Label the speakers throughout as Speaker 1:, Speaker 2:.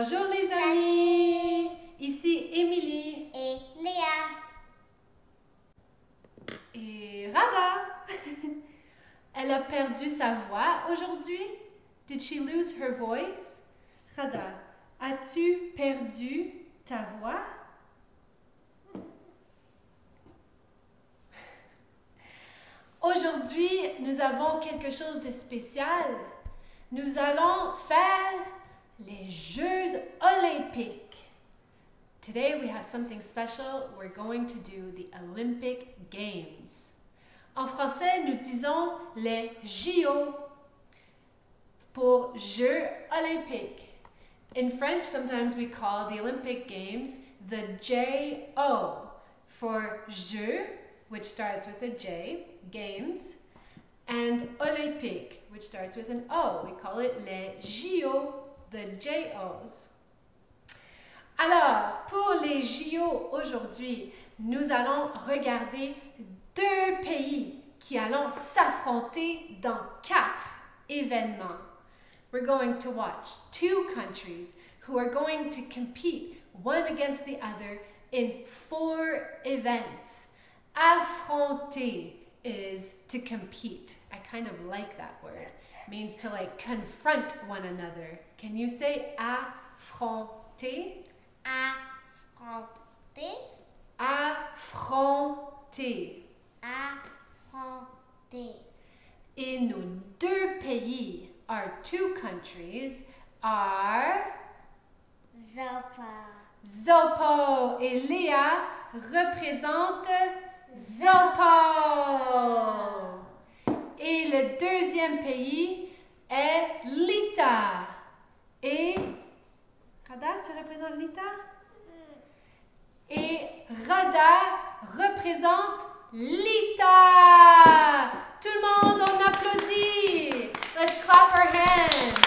Speaker 1: Bonjour les amis! Ici Émilie
Speaker 2: et Léa
Speaker 1: et Rada. Elle a perdu sa voix aujourd'hui. Did she lose her voice? Rada, as-tu perdu ta voix? Aujourd'hui, nous avons quelque chose de spécial. Nous allons faire les Jeux olympiques. Today we have something special. We're going to do the Olympic Games. En français, nous disons les JO pour Jeux olympiques. In French, sometimes we call the Olympic Games the JO for Jeux, which starts with a J, Games, and Olympique, which starts with an O. We call it les JO, the JOs. Alors, pour les JO aujourd'hui, nous allons regarder deux pays qui allons s'affronter dans 4 événements. We're going to watch 2 countries who are going to compete one against the other in 4 events. Affronter is to compete. I kind of like that word. It means to like confront one another. Can you say affronter?
Speaker 2: affronter,
Speaker 1: Affronter.
Speaker 2: affronter.
Speaker 1: Et nos 2 pays, our 2 countries, are
Speaker 2: Zopa,
Speaker 1: Zopo et Léa représentent Zopo. Et le deuxième pays est Lita. Et Rada, tu représentes Lita? Et Rada représente Lita. Tout le monde, on applaudit. Let's clap our hands.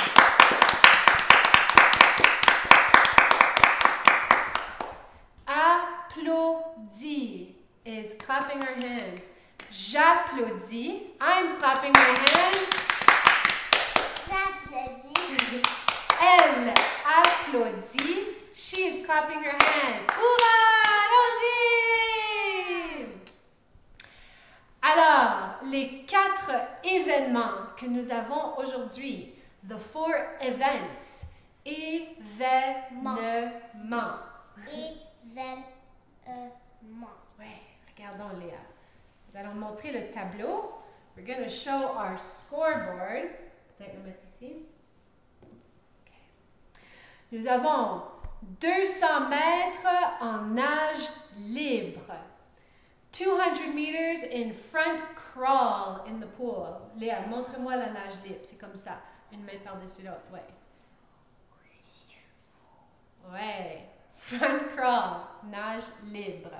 Speaker 1: Applaudit is clapping our hands. J'applaudis. I'm clapping my hands.
Speaker 2: j'applaudis,
Speaker 1: Elle applaudit. She is clapping her hands. Hurrah! Allons-y! Alors, les 4 événements que nous avons aujourd'hui. The 4 events. Événements.
Speaker 2: événement.
Speaker 1: Ouais, regardons Léa. Nous allons montrer le tableau. We're going to show our scoreboard. Peut-être le mettre ici. Okay. Nous avons 200 mètres en nage libre. 200 meters in front crawl in the pool. Léa, montre-moi la nage libre. C'est comme ça. Une main par-dessus l'autre. Ouais. Ouais. Front crawl. Nage libre.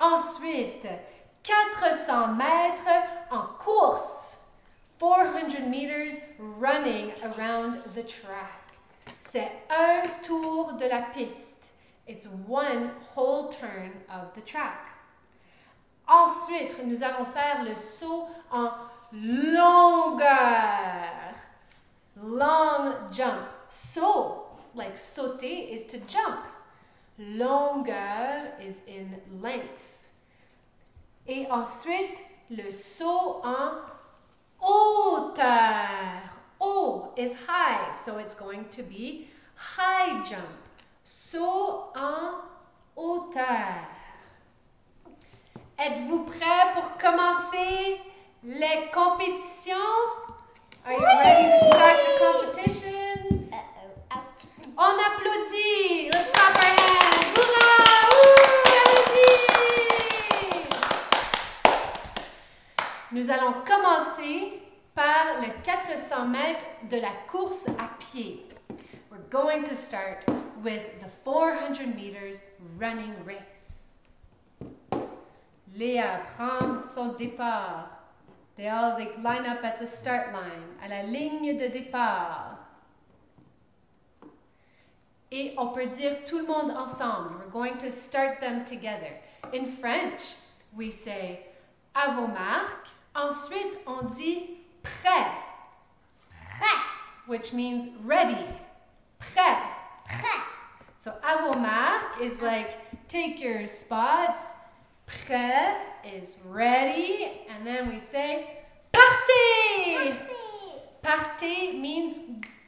Speaker 1: Ensuite, 400 mètres en course. 400 meters running around the track. C'est un tour de la piste. It's one whole turn of the track. Ensuite, nous allons faire le saut en longueur. Long jump. Saut, like sauter, is to jump. Longueur is in length. Et ensuite, le saut en hauteur. Haut is high, so it's going to be high jump. Saut en hauteur. Êtes-vous prêts pour commencer les compétitions? Are you ready to start the competitions? On applaudit! Let's clap our hands! Hurrah! Allez-y! Nous allons commencer par le 400 mètres de la course à pied. We're going to start with the 400 meters running race. Léa prend son départ. They line up at the start line, à la ligne de départ. Et on peut dire tout le monde ensemble. We're going to start them together. In French, we say à vos marques. Ensuite, on dit prêt.
Speaker 2: Prêt.
Speaker 1: Which means ready. Prêt. So à vos marques is like take your spots. Prêt is ready. And then we say partez. Partez means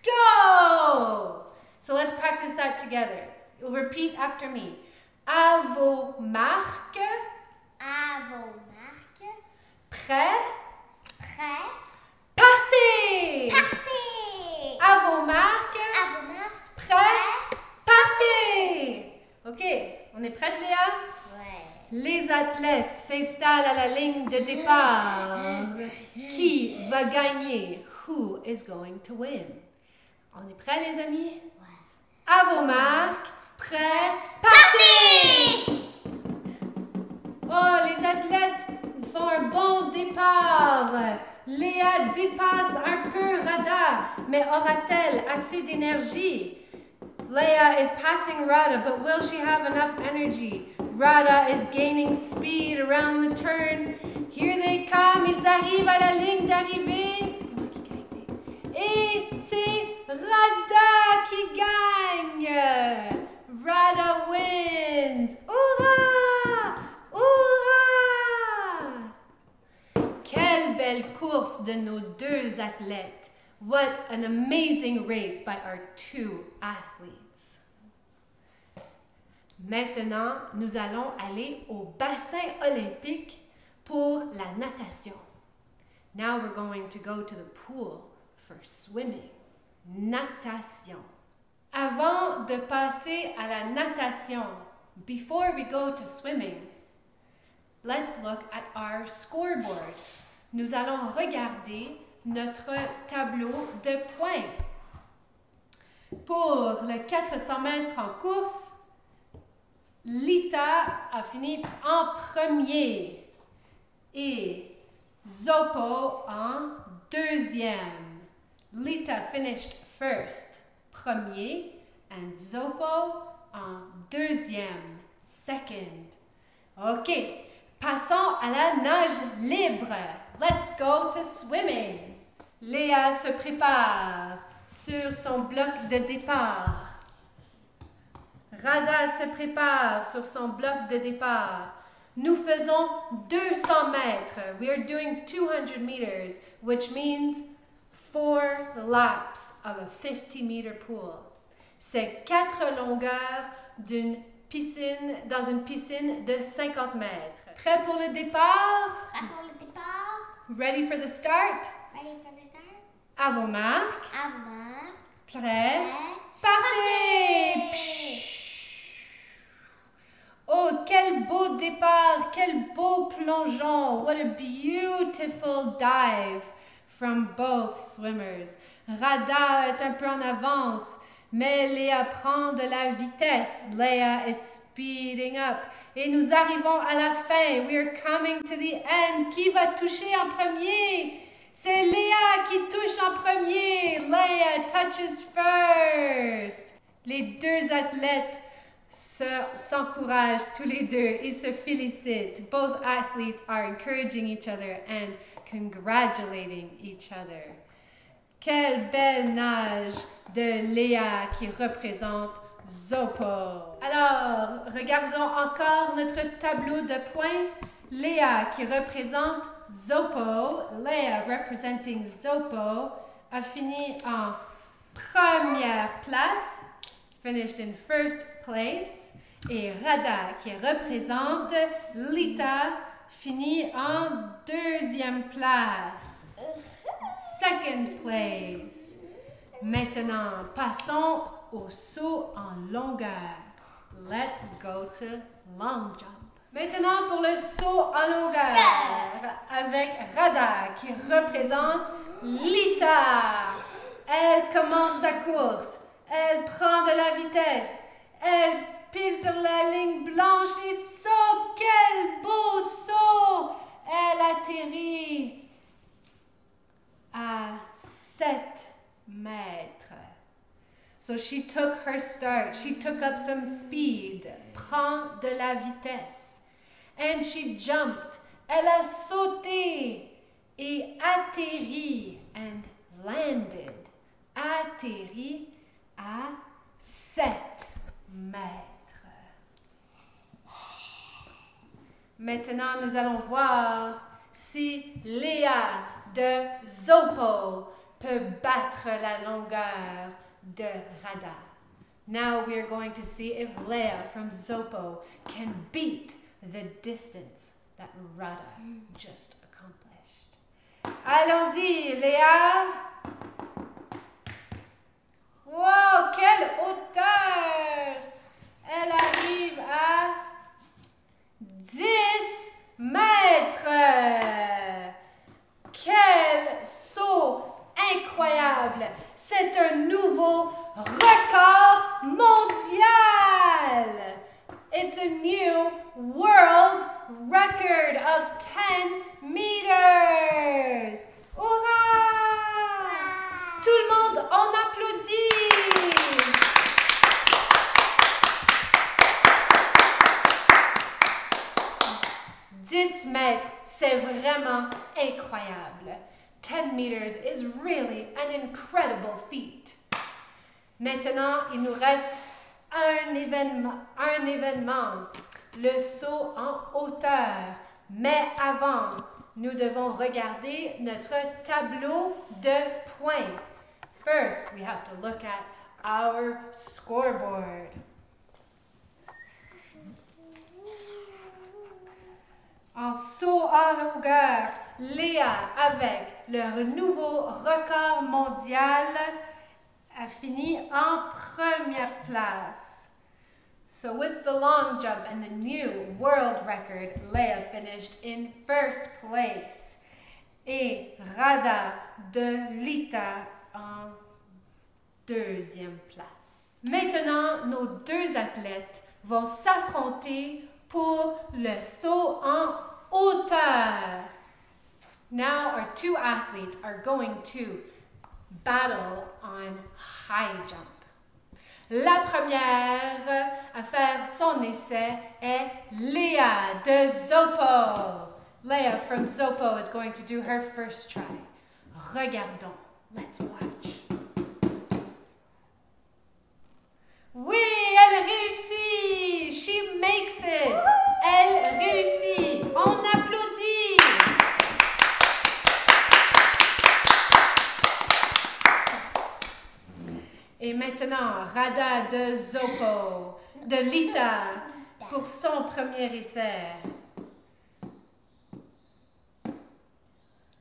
Speaker 1: go. So let's practice that together. You'll repeat after me. À vos marques.
Speaker 2: À vos marques.
Speaker 1: Prêt.
Speaker 2: Prêt.
Speaker 1: Partez.
Speaker 2: Partez.
Speaker 1: À vos marques.
Speaker 2: À vos marques.
Speaker 1: Prêt. Partez. Ok, on est prête, Léa?
Speaker 2: Ouais.
Speaker 1: Les athlètes s'installent à la ligne de départ. Qui va gagner? Who is going to win? On est prêts, les amis?
Speaker 2: Ouais.
Speaker 1: À vos marques. Prêt. Partez! Oh, les athlètes font un bon départ. Léa dépasse un peu Rada, mais aura-t-elle assez d'énergie? Leia is passing Rada, but will she have enough energy? Rada is gaining speed around the turn. Here they come, ils arrivent à la ligne d'arrivée. C'est moi qui gagne. Et c'est Rada qui gagne. Rada wins. Hurrah! Hurrah! Quelle belle course de nos deux athlètes. What an amazing race by our two athletes. Maintenant, nous allons aller au bassin olympique pour la natation. Now we're going to go to the pool for swimming. Natation. Avant de passer à la natation, before we go to swimming, let's look at our scoreboard. Nous allons regarder notre tableau de points. Pour le 400 mètres en course, Lita a fini en premier et Zopo en deuxième. Lita finished first, premier, and Zopo en deuxième, second. Ok, passons à la nage libre. Let's go to swimming. Léa se prépare sur son bloc de départ. Rada se prépare sur son bloc de départ. Nous faisons 200 mètres. We are doing 200 meters, which means 4 laps of a 50-meter pool. C'est 4 longueurs d'une piscine, dans une piscine de 50 mètres. Prêt pour le départ?
Speaker 2: Prêt pour le départ.
Speaker 1: Ready for the start?
Speaker 2: Ready for the start.
Speaker 1: À vos marques.
Speaker 2: À vos marques.
Speaker 1: Prêt?
Speaker 2: Prêt.
Speaker 1: Partez! Psh! Oh, quel beau départ, quel beau plongeon. What a beautiful dive from both swimmers. Rada est un peu en avance, mais Léa prend de la vitesse. Leia is speeding up. Et nous arrivons à la fin. We are coming to the end. Qui va toucher en premier? C'est Léa qui touche en premier. Leia touches first. Les deux athlètes s'encouragent tous les deux. Ils se félicitent. Both athletes are encouraging each other and congratulating each other. Quelle belle nage de Léa qui représente Zopo. Alors, regardons encore notre tableau de points. Léa qui représente Zopo, Léa representing Zopo, a fini en première place, finished in first place, et Rada qui représente Lita, finit en deuxième place, second place. Maintenant, passons au saut en longueur. Let's go to long jump. Maintenant pour le saut en longueur avec Rada qui représente Lita. Elle commence sa course. Elle prend de la vitesse. Elle pile sur la ligne blanche et saute. Quel beau saut! Elle atterrit à 7 mètres. So she took her start. She took up some speed. Prend de la vitesse. And she jumped. Elle a sauté et atterri and landed. Atterri à 7 mètres. Maintenant, nous allons voir si Léa de Zopo peut battre la longueur de Rada. Now we are going to see if Leah from Zopo can beat the distance that Rada just accomplished. Allons-y, Léa! Wow, quelle hauteur! Elle arrive à 10 mètres! Quel saut incroyable! C'est un nouveau record mondial! It's a new world record of 10 meters! Hurrah! Tout le monde, on applaudit! 10 mètres, c'est vraiment incroyable. 10 meters is really an incredible feat. Maintenant, il nous reste un événement, le saut en hauteur. Mais avant, nous devons regarder notre tableau de points. First, we have to look at our scoreboard. En saut en longueur, Léa, avec le nouveau record mondial, a fini en première place. So with the long jump and the new world record, Léa finished in first place. Et Rada de Lita en deuxième place. Maintenant, nos deux athlètes vont s'affronter pour le saut en hauteur. Now our two athletes are going to battle on high jump. La première à faire son essai est Léa de Zopo. Léa from Zopo is going to do her first try. Regardons. Let's watch. Oui, elle réussit. She makes it. Elle réussit. On applaudit. Et maintenant, Rada de Zopo, de Lita, pour son premier essai.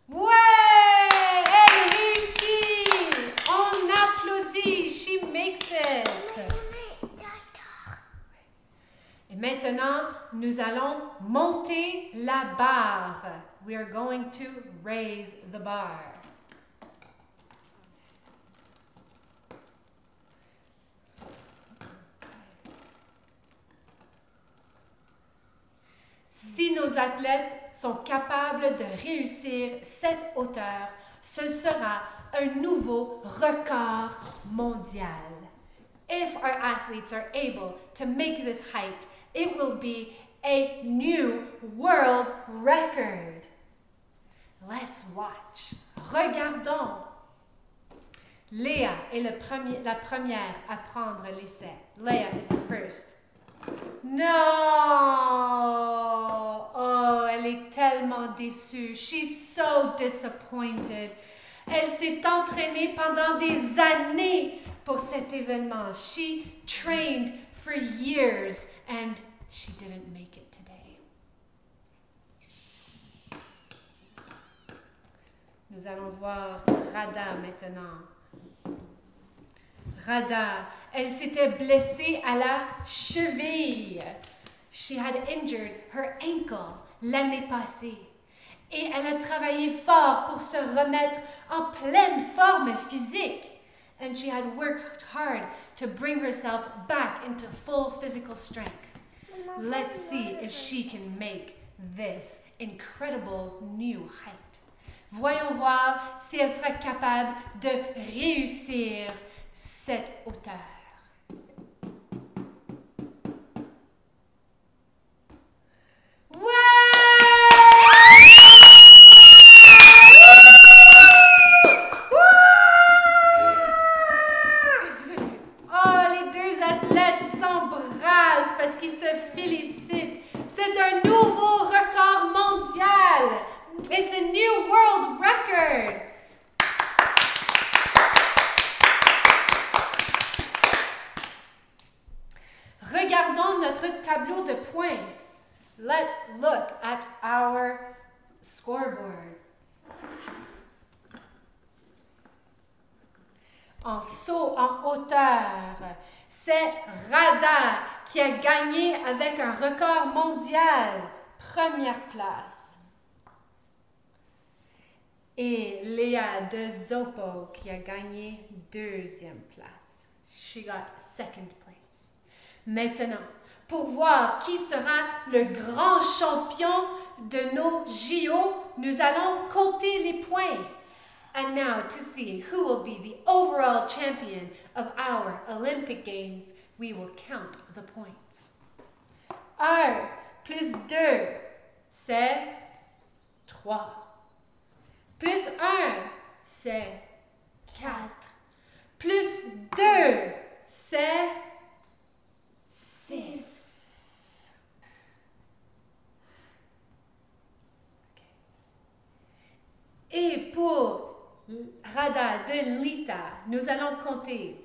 Speaker 1: Ouais, elle réussit. On applaudit. She makes it. Et maintenant, nous allons monter la barre. We are going to raise the bar. Si nos athlètes sont capables de réussir cette hauteur, ce sera un nouveau record mondial. If our athletes are able to make this height, it will be a new world record. Let's watch. Regardons. Léa est la première à prendre l'essai. Léa is the first. Non! Oh, elle est tellement déçue. She's so disappointed. Elle s'est entraînée pendant des années pour cet événement. She trained for years and she didn't make it today. Nous allons voir Rada maintenant. Rada, elle s'était blessée à la cheville. She had injured her ankle l'année passée. Et elle a travaillé fort pour se remettre en pleine forme physique. And she had worked hard to bring herself back into full physical strength. Let's see if she can make this incredible new height. Voyons voir si elle sera capable de réussir cette hauteur. Oh, les deux athlètes sont world record. Regardons notre tableau de points. Let's look at our scoreboard. En saut en hauteur, c'est Rada qui a gagné avec un record mondial, première place. Et Léa de Zopo qui a gagné deuxième place. She got second place. Maintenant, pour voir qui sera le grand champion de nos JO, nous allons compter les points. And now to see who will be the overall champion of our Olympic Games, we will count the points. 1 plus 2, c'est 3. Plus 1, c'est 4. Plus 2, c'est 6. Et pour Rada de Lita, nous allons compter.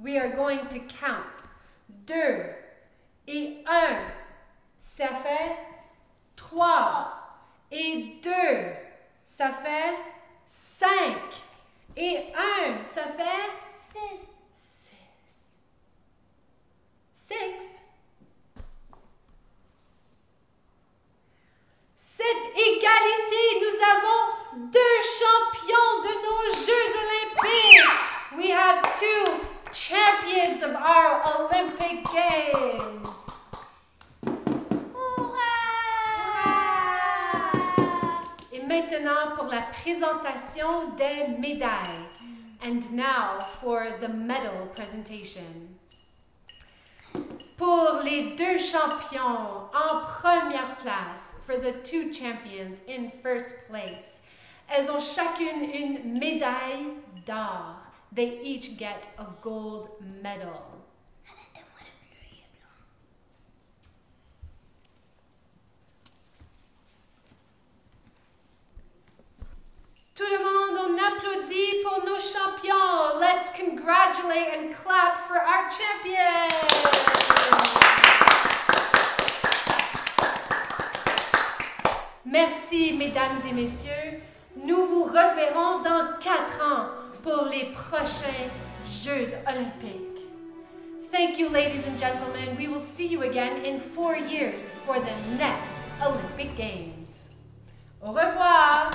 Speaker 1: We are going to count. 2 et 1, ça fait 3. Et 2, ça fait 5. Et 1, ça fait 6. 6. Cette égalité, nous avons 2 champions de nos Jeux Olympiques. We have 2 champions of our Olympic Games. Et maintenant pour la présentation des médailles. And now for the medal presentation. Pour les 2 champions en première place, for the 2 champions in first place, elles ont chacune une médaille d'or. They each get a gold medal. Tout le monde, on applaudit pour nos champions. Let's congratulate and clap for our champions. Merci, mesdames et messieurs. Nous vous reverrons dans 4 ans pour les prochains Jeux Olympiques. Thank you, ladies and gentlemen. We will see you again in 4 years for the next Olympic Games. Au revoir.